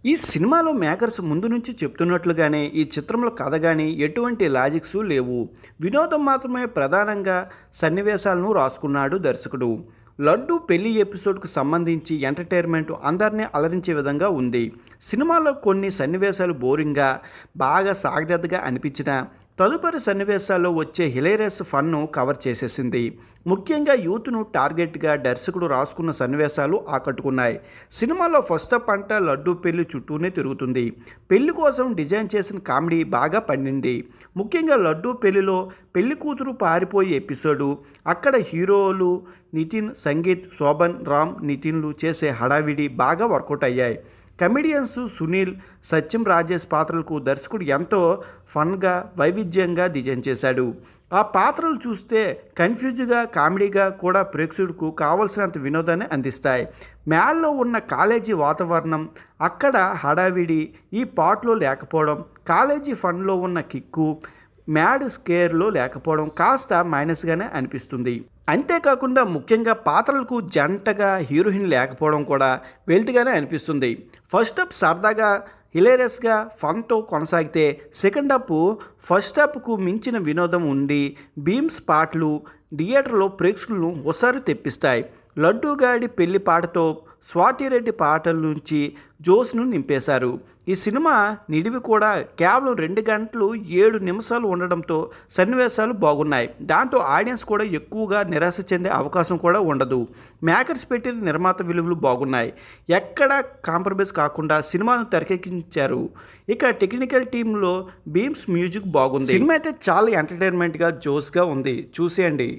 ఈ సినిమాలో మేకర్స్ ముందు నుంచి చెప్తున్నట్లుగానే ఈ చిత్రంలో కథ కానీ ఎటువంటి లాజిక్స్ లేవు. వినోదం మాత్రమే ప్రధానంగా సన్నివేశాలను రాసుకున్నాడు దర్శకుడు. లడ్డు పెళ్లి ఎపిసోడ్కు సంబంధించి ఎంటర్టైన్మెంట్ అందరినీ అలరించే విధంగా ఉంది. సినిమాలో కొన్ని సన్నివేశాలు బోరింగ్గా, బాగా సాగదీతగా అనిపించిన తదుపరి సన్నివేశాల్లో వచ్చే హిలేరియస్ ఫన్ను కవర్ చేసేసింది. ముఖ్యంగా యూత్ను టార్గెట్గా దర్శకుడు రాసుకున్న సన్నివేశాలు ఆకట్టుకున్నాయి. సినిమాలో ఫస్ట్ అప్ అంట లడ్డు పెళ్లి చుట్టూనే తిరుగుతుంది. పెళ్లి కోసం డిజైన్ చేసిన కామెడీ బాగా పండింది. ముఖ్యంగా లడ్డు పెళ్లిలో పెళ్లి కూతురు పారిపోయే ఎపిసోడు, అక్కడ హీరోలు నితిన్, సంగీత్, శోభన్, రామ్, నితిన్లు చేసే హడావిడి బాగా వర్కౌట్ అయ్యాయి. కమెడియన్స్ సునీల్, సత్యం రాజేష్ పాత్రలకు దర్శకుడు ఎంతో ఫన్గా, వైవిధ్యంగా డిజైన్ చేశాడు. ఆ పాత్రలు చూస్తే కన్ఫ్యూజ్గా, కామెడీగా కూడా ప్రేక్షకులకు కావలసినంత వినోదాన్ని అందిస్తాయి. మ్యాల్లో ఉన్న కాలేజీ వాతావరణం, అక్కడ హడావిడి ఈ పాటలో లేకపోవడం, కాలేజీ ఫన్లో ఉన్న కిక్కు మ్యాడ్ స్కేర్లో లేకపోవడం కాస్త మైనస్గానే అనిపిస్తుంది. అంతేకాకుండా ముఖ్యంగా పాత్రలకు జంటగా హీరోయిన్ లేకపోవడం కూడా వెల్ట్గానే అనిపిస్తుంది. ఫస్ట్ హాఫ్ సరదాగా హిలేరియస్గా ఫన్తో కొనసాగితే సెకండ్ హాఫ్ ఫస్ట్ హాఫ్కు మించిన వినోదం ఉండి బీమ్స్ పాటలు థియేటర్లో ప్రేక్షకులను ఒకసారి తెప్పిస్తాయి. లడ్డూగాడి పెళ్లి పాటతో స్వాతిరెడ్డి పాటల నుంచి జోస్ను నింపేశారు. ఈ సినిమా నిడివి కూడా కేవలం 2 గంటలు 7 నిమిషాలు ఉండడంతో సన్నివేశాలు బాగున్నాయి. దాంతో ఆడియన్స్ కూడా ఎక్కువగా నిరాశ చెందే అవకాశం కూడా ఉండదు. మేకర్స్ పెట్టిన నిర్మాత విలువలు బాగున్నాయి. ఎక్కడ కాంప్రమైజ్ కాకుండా సినిమాను తెరకెక్కించారు. ఇక టెక్నికల్ టీంలో బీమ్స్ మ్యూజిక్ బాగుంది. సినిమా అయితే చాలా ఎంటర్టైన్మెంట్గా జోస్గా ఉంది. చూసేయండి.